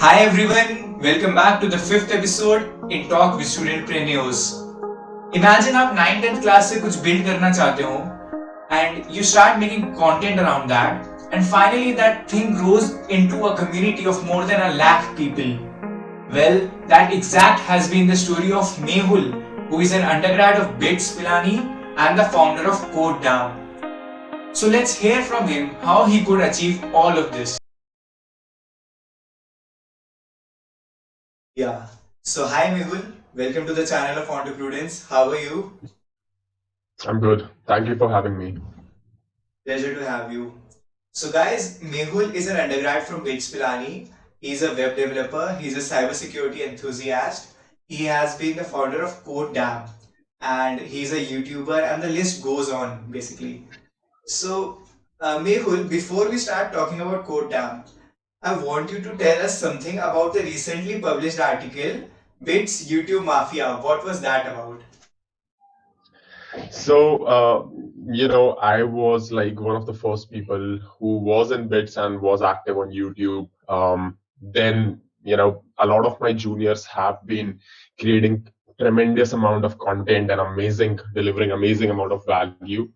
Hi everyone, welcome back to the fifth episode in Talk with Studentpreneurs. Imagine आप 9th class से कुछ build करना चाहते हो and you start making content around that and finally that thing grows into a community of more than 1 lakh people. Well, that exact has been the story of Mehul, who is an undergrad of BITS Pilani and the founder of CodeDam. So let's hear from him how he could achieve all of this. Yeah. So hi Mehul, welcome to the channel of Entreprudents. How are you? I'm good. Thank you for having me. Pleasure to have you. So guys, Mehul is an undergrad from BITS Pilani. He's a web developer. He's a cybersecurity enthusiast. He has been the founder of CodeDam, and he's a YouTuber, and the list goes on basically. So Mehul, before we start talking about CodeDam, I want you to tell us something about the recently published article, BITS YouTube Mafia. What was that about? So, I was like one of the first people who was in bits and was active on YouTube. Then, a lot of my juniors have been creating tremendous amount of content and delivering amazing amount of value.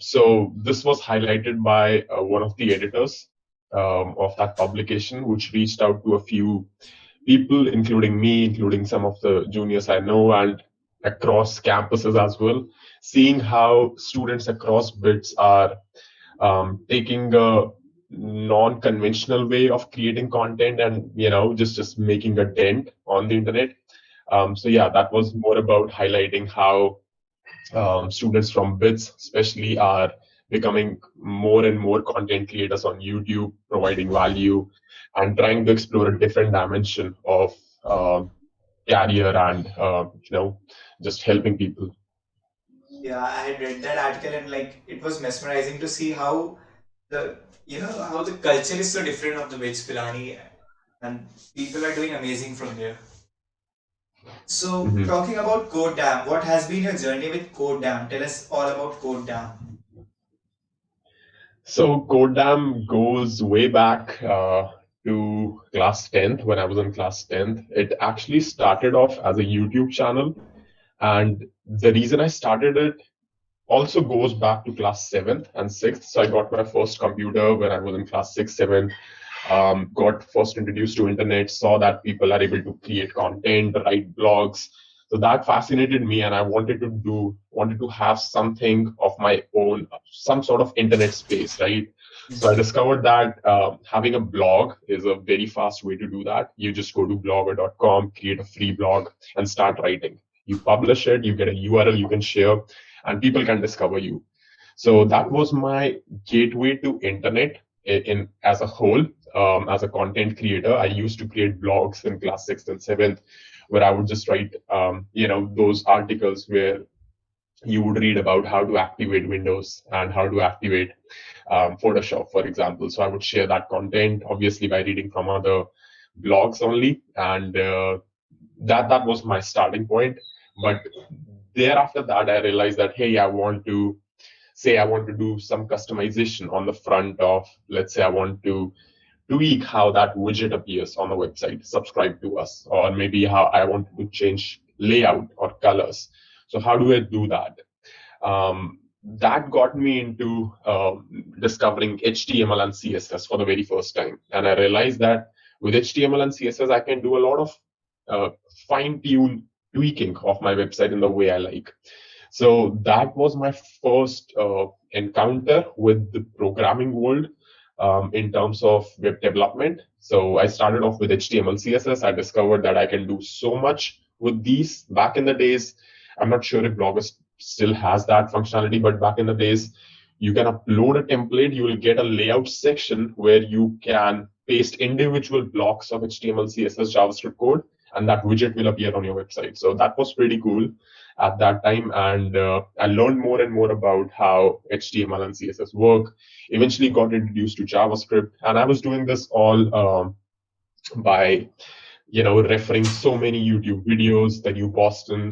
So this was highlighted by one of the editors of that publication, which reached out to a few people, including me, including some of the juniors I know, and across campuses as well, seeing how students across bits are taking a non-conventional way of creating content and just making a dent on the internet. So yeah, that was more about highlighting how students from bits especially are becoming more and more content creators on YouTube, providing value and trying to explore a different dimension of career and just helping people. Yeah, I had read that article and like it was mesmerizing to see how the how the culture is so different of the veg Pilani and people are doing amazing from there. So Mhm. talking about Code Dam, what has been your journey with Code Dam? Tell us all about Code Dam. So Codam goes way back to class 10th when I was in class 10th. It actually started off as a YouTube channel. And the reason I started it also goes back to class 7th and 6th. So I got my first computer when I was in class 6, 7. Got first introduced to internet, saw that people are able to create content, write blogs. So that fascinated me, and I wanted to have something of my own, some sort of internet space, right? So I discovered that having a blog is a very fast way to do that. You just go to blogger.com, create a free blog, and start writing. You publish it, you get a URL you can share, and people can discover you. So that was my gateway to internet in as a whole. As a content creator, I used to create blogs in class 6th and 7th, where I would just write, those articles where you would read about how to activate Windows and how to activate Photoshop, for example. So I would share that content, obviously by reading from other blogs only, and that was my starting point. But thereafter that, I realized that hey, I want to do some customization on the front of, let's say I want to tweak how that widget appears on the website, subscribe to us, or maybe how I want to change layout or colors. So how do I do that? That got me into discovering HTML and CSS for the very first time. And I realized that with HTML and CSS, I can do a lot of uh, fine tune tweaking of my website in the way I like. So that was my first encounter with the programming world in terms of web development. So I started off with HTML, CSS. I discovered that I can do so much with these. Back in the days, I'm not sure if Blogger still has that functionality, but back in the days, you can upload a template, you will get a layout section where you can paste individual blocks of HTML, CSS, JavaScript code, and that widget will appear on your website. So that was pretty cool at that time. And I learned more and more about how HTML and CSS work. Eventually got introduced to JavaScript, and I was doing this all by referring so many YouTube videos, the New Boston,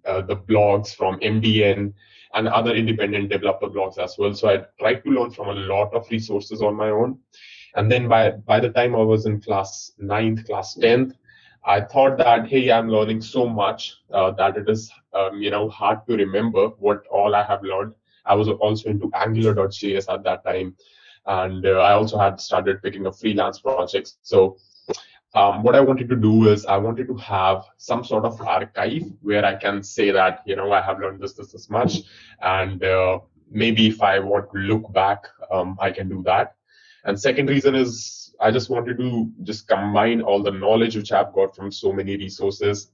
the blogs from MDN, and other independent developer blogs as well. So I tried to learn from a lot of resources on my own. And then by the time I was in class ninth, class 10th, I thought that, hey, I'm learning so much that it is, hard to remember what all I have learned. I was also into Angular.js at that time. And I also had started picking up freelance projects. So what I wanted to do is I wanted to have some sort of archive where I can say that, I have learned this much. And maybe if I want to look back, I can do that. And second reason is I just wanted to just combine all the knowledge which I've got from so many resources,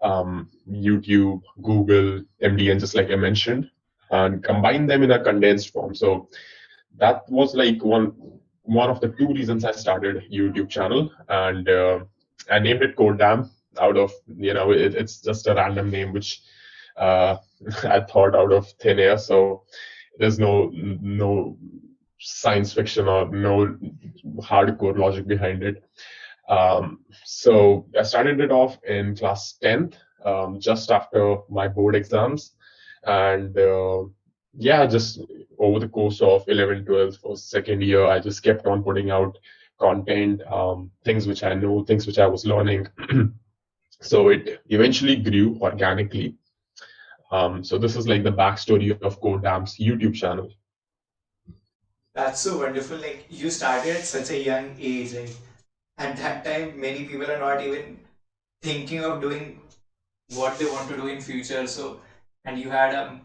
YouTube, Google, MDN, just like I mentioned, and combine them in a condensed form. So that was like one of the two reasons I started YouTube channel, and I named it Code Dam. Out of it's just a random name which uh, I thought out of thin air. So there's no science fiction or no hardcore logic behind it. So I started it off in class 10th, just after my board exams, and yeah, just over the course of 11, 12, for second year, I just kept on putting out content, things which I know, things which I was learning. So it eventually grew organically. So this is like the backstory of Code Dam's YouTube channel. That's so wonderful. Like you started at such a young age. Like at that time, many people are not even thinking of doing what they want to do in future. So, and you had a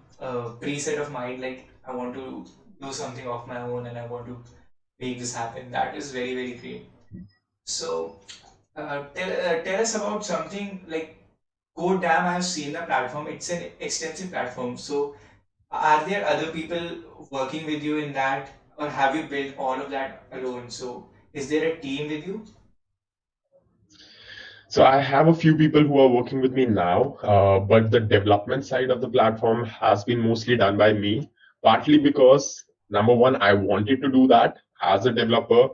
preset of mind like I want to do something of my own and I want to make this happen. That is very very great. So, tell us about something like Codam. I have seen the platform. It's an extensive platform. So, are there other people working with you in that, or have you built all of that alone? So, is there a team with you? So I have a few people who are working with me now, but the development side of the platform has been mostly done by me, partly because number one, I wanted to do that as a developer.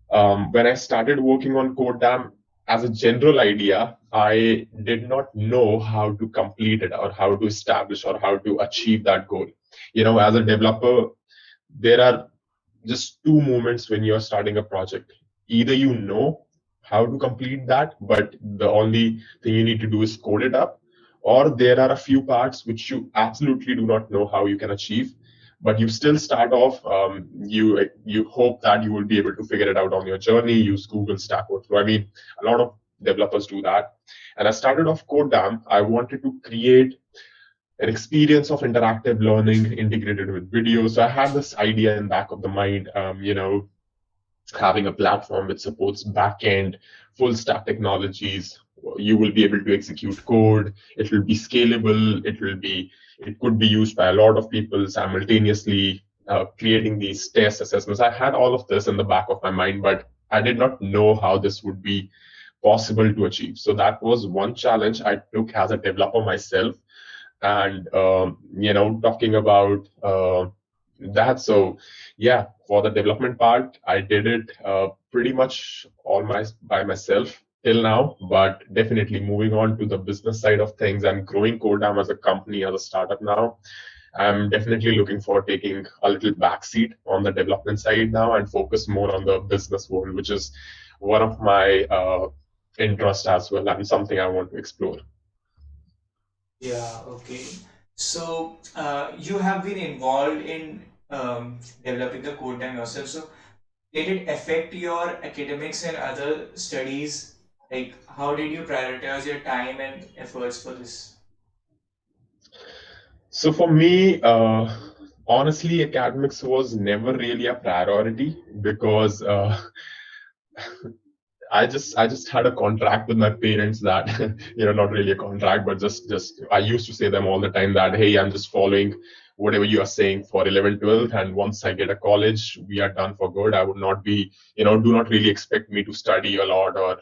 When I started working on CodeDam as a general idea, I did not know how to complete it or how to establish or how to achieve that goal. As a developer, there are just two moments when you're starting a project. Either you know how to complete that, but the only thing you need to do is code it up, or there are a few parts which you absolutely do not know how you can achieve, but you still start off. You hope that you will be able to figure it out on your journey. Use Google Stack Overflow. I mean, a lot of developers do that. And I started off CodeDam. I wanted to create an experience of interactive learning integrated with video. So I had this idea in back of the mind, having a platform which supports backend, full stack technologies. You will be able to execute code. It will be scalable. It could be used by a lot of people simultaneously, creating these test assessments. I had all of this in the back of my mind, but I did not know how this would be possible to achieve. So that was one challenge I took as a developer myself. And talking about that, so yeah, for the development part I did it pretty much all by myself till now, but definitely moving on to the business side of things and growing Codam as a company, as a startup now, I'm definitely looking for taking a little backseat on the development side now and focus more on the business world, which is one of my interests as well and something I want to explore. Yeah, okay. So, you have been involved in developing the code time yourself. So, did it affect your academics and other studies? Like, how did you prioritize your time and efforts for this? So for me, honestly, academics was never really a priority because I just had a contract with my parents that not really a contract, but just I used to say them all the time that, hey, I'm just following whatever you are saying for 11, 12, and once I get a college, we are done for good. I would not be, do not really expect me to study a lot, or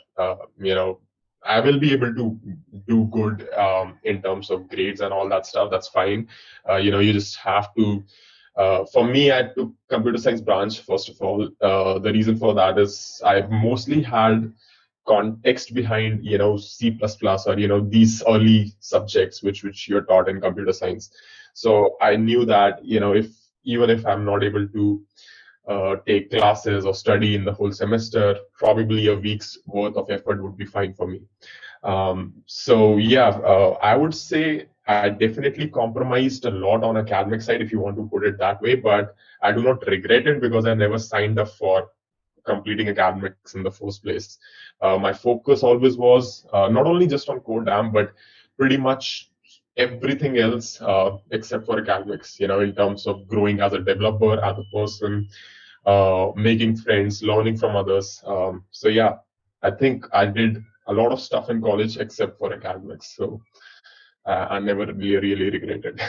I will be able to do good in terms of grades and all that stuff. That's fine. You just have to. For me, I took computer science branch first of all. The reason for that is I mostly had context behind C++ or these early subjects which you're taught in computer science. So I knew that if even if I'm not able to take classes or study in the whole semester. Probably a week's worth of effort would be fine for me. So yeah, I would say I definitely compromised a lot on academic side, if you want to put it that way, but I do not regret it because I never signed up for completing academics in the first place. My focus always was not only just on code dam, but pretty much everything else except for academics, in terms of growing as a developer, as a person, making friends, learning from others. So yeah, I think I did a lot of stuff in college except for academics. So I never really regretted.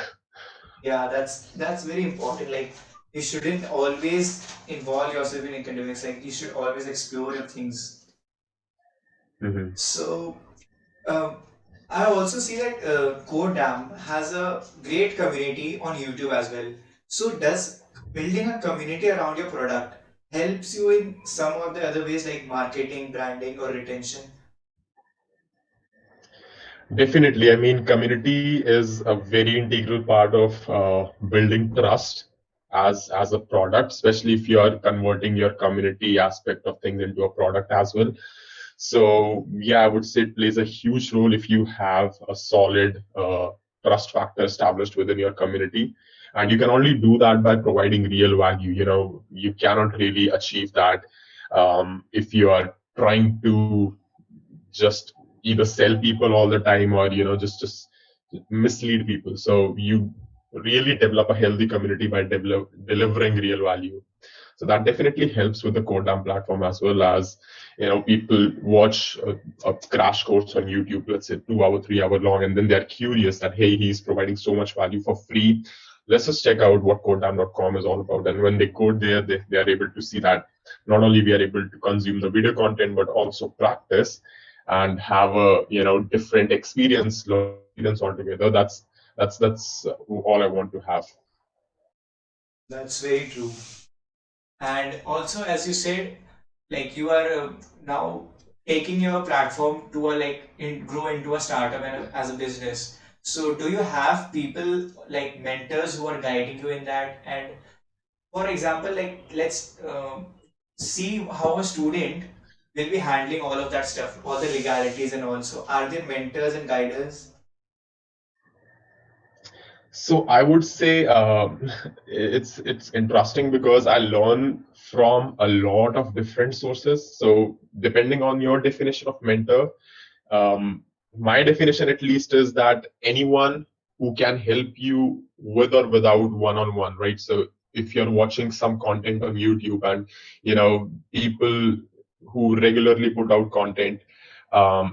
Yeah, that's very important. Like you shouldn't always involve yourself in academics. Like you should always explore your things. Mhm. So um, I also see that Codam has a great community on YouTube as well. So does building a community around your product helps you in some of the other ways like marketing, branding, or retention? Definitely. I mean, community is a very integral part of building trust as a product, especially if you are converting your community aspect of things into a product as well. So yeah, I would say it plays a huge role if you have a solid trust factor established within your community. And you can only do that by providing real value. You cannot really achieve that if you are trying to just either sell people all the time or just mislead people. So you really develop a healthy community by delivering real value. So that definitely helps with the Codam platform, as well as people watch a crash course on YouTube, let's say 2 hour 3 hour long, and then they're curious that, hey, he's providing so much value for free, let's just check out what codam.com is all about. And when they code there, they are able to see that not only we are able to consume the video content but also practice and have a different experience, learning experience altogether. That's all I want to have. That's very true. And also, as you said, like you are now taking your platform to a grow into a startup and as a business. So, do you have people like mentors who are guiding you in that? And for example, like let's see how a student will be handling all of that stuff, all the legalities, and also are there mentors and guiders? So I would say it's interesting because I learn from a lot of different sources. So depending on your definition of mentor, um, my definition at least is that anyone who can help you with or without one-on-one, right? So if you're watching some content on YouTube and people who regularly put out content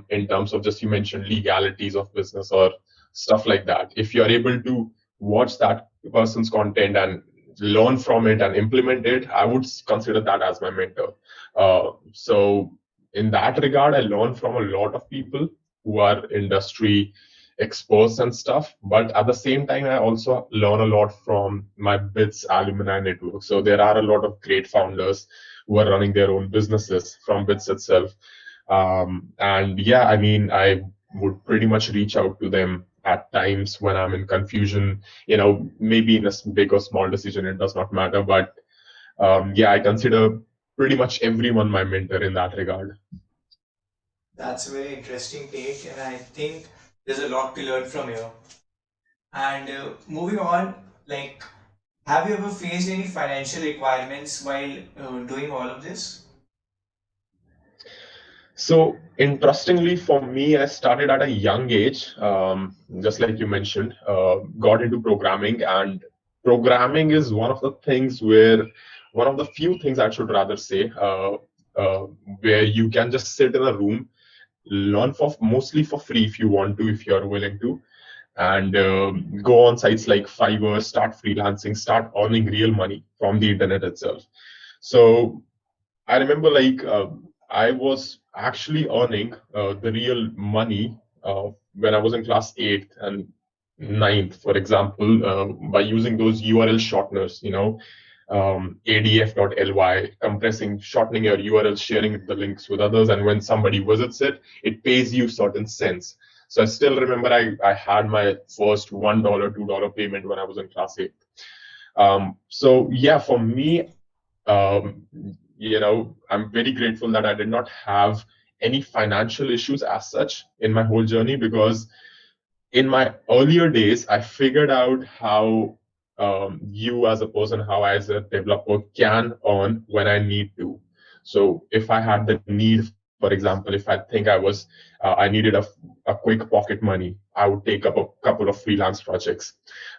in terms of, just you mentioned, legalities of business or stuff like that, if you're able to watch that person's content and learn from it and implement it, I would consider that as my mentor. So in that regard, I learn from a lot of people who are industry experts and stuff. But at the same time, I also learn a lot from my BITS alumni network. So there are a lot of great founders who are running their own businesses from BITS itself. And yeah, I mean, I would pretty much reach out to them at times when I'm in confusion, maybe in a big or small decision, it does not matter. But yeah, I consider pretty much everyone my mentor in that regard. That's a very interesting take, and I think there's a lot to learn from you. And moving on, like, have you ever faced any financial requirements while doing all of this? So interestingly, for me, I started at a young age, just like you mentioned, got into programming, and programming is one of the things where one of the few things I should rather say, uh, where you can just sit in a room, learn for mostly for free if you want to, if you're willing to, and go on sites like Fiverr, start freelancing, start earning real money from the internet itself. So I remember I was actually earning the real money when I was in class 8th and ninth, for example, by using those URL shorteners, adf.ly, compressing, shortening your URL, sharing the links with others. And when somebody visits it, it pays you certain cents. So I still remember I had my first $1, $2 payment when I was in class 8th. So yeah, for me, um, I'm very grateful that I did not have any financial issues as such in my whole journey, because in my earlier days, I figured out how you as a person, how I as a developer can earn when I need to. So if I had the need, for example, if I think I needed a quick pocket money, I would take up a couple of freelance projects.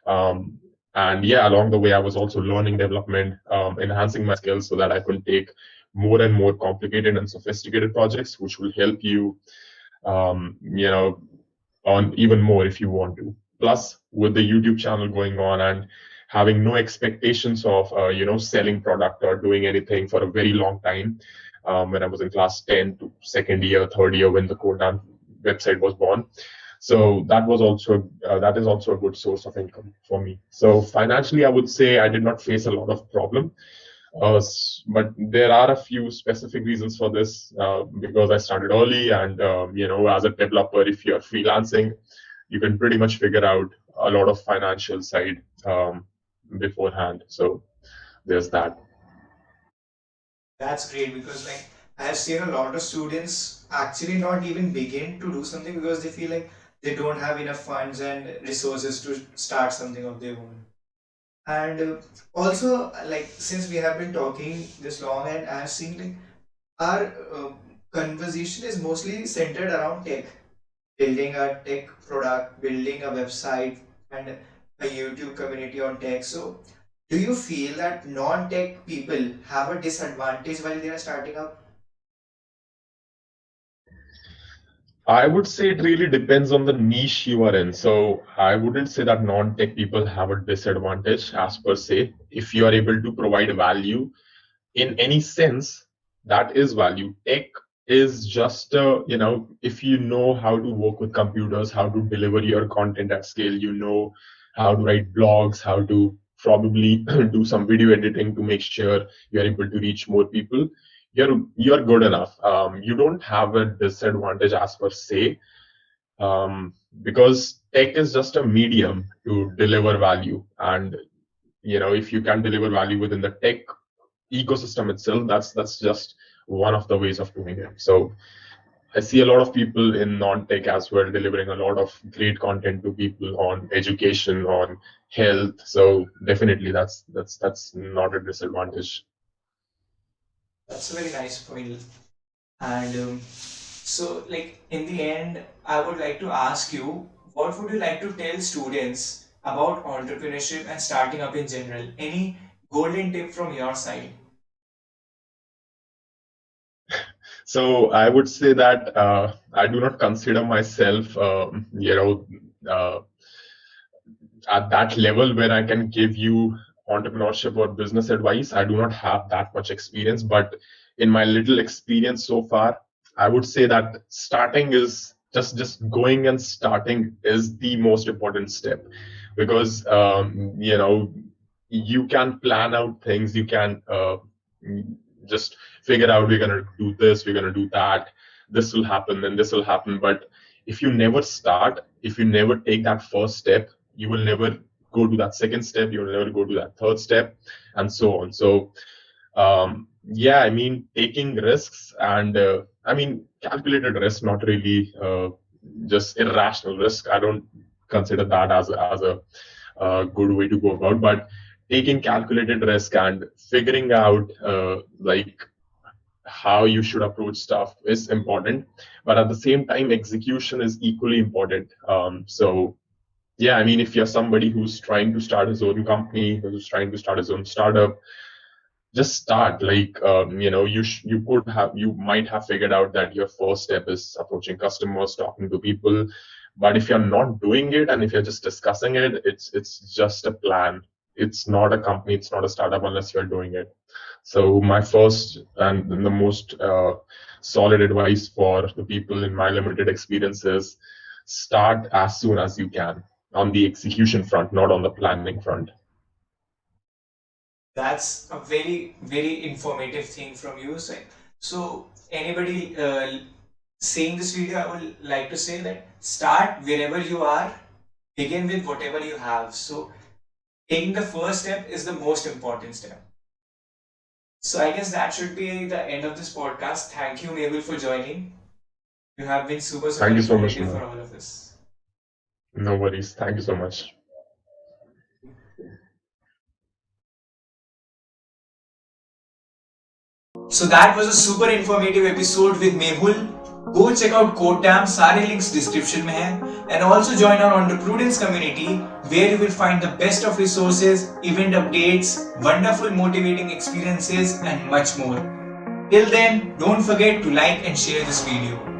Um, and yeah, along the way, I was also learning development, enhancing my skills so that I could take more and more complicated and sophisticated projects, which will help you um, you know, on even more if you want to. Plus, with the YouTube channel going on and having no expectations of, selling product or doing anything for a very long time, when I was in class 10 to second year, third year, when the Kodan website was born. So that is also a good source of income for me. So financially, I would say I did not face a lot of problem, but there are a few specific reasons for this, because I started early, and as a developer, if you're freelancing, you can pretty much figure out a lot of financial side beforehand. So there's that. That's great because like I have seen a lot of students actually not even begin to do something because they feel like they don't have enough funds and resources to start something of their own. And also like since we have been talking this long and I have seen like our conversation is mostly centered around tech, building a tech product, building a website, and a YouTube community on tech. So, do you feel that non tech people have a disadvantage while they are starting up? I would say it really depends on the niche you are in. So I wouldn't say that non-tech people have a disadvantage as per se. If you are able to provide value in any sense, that is value. Tech is just if you know how to work with computers, how to deliver your content at scale, how to write blogs, how to probably do some video editing to make sure you're able to reach more people, you're good enough. You don't have a disadvantage as per se, um, because tech is just a medium to deliver value. And if you can deliver value within the tech ecosystem itself, that's just one of the ways of doing it. So I see a lot of people in non-tech as well delivering a lot of great content to people on education, on health. So definitely that's not a disadvantage. That's a very nice point. And so, like in the end, I would like to ask you, what would you like to tell students about entrepreneurship and starting up in general? Any golden tip from your side? So I would say that I do not consider myself, uh, at that level where I can give you entrepreneurship or business advice. I do not have that much experience, but in my little experience so far, I would say that starting is just going and starting is the most important step, because you can plan out things, you can just figure out we're gonna do this, we're gonna do that, this will happen, then this will happen, but if you never start, if you never take that first step, you will never go to that second step, you will never go to that third step, and so on. So yeah, I mean, taking risks, and I mean, calculated risk, not really just irrational risk. I don't consider that as a good way to go about, but taking calculated risk and figuring out like how you should approach stuff is important, but at the same time execution is equally important. So yeah, I mean, if you're somebody who's trying to start his own company, who's trying to start his own startup, just start. Like you might have figured out that your first step is approaching customers, talking to people, but if you're not doing it and if you're just discussing it, it's just a plan. It's not a company, it's not a startup unless you're doing it. So my first and the most solid advice for the people in my limited experience is start as soon as you can, on the execution front, not on the planning front. That's a very, very informative thing from you. So anybody seeing this video, I would like to say that start wherever you are, begin with whatever you have. So taking the first step is the most important step. So I guess that should be the end of this podcast. Thank you, Mehul, for joining. You have been super, super Thank you so much, informative for Mohan. all of us. No worries. Thank you so much. So that was a super informative episode with Mehul. Go check out Codecam, सारे links description में हैं, and also join our Entreprudents community where you will find the best of resources, event updates, wonderful motivating experiences, and much more. Till then, don't forget to like and share this video.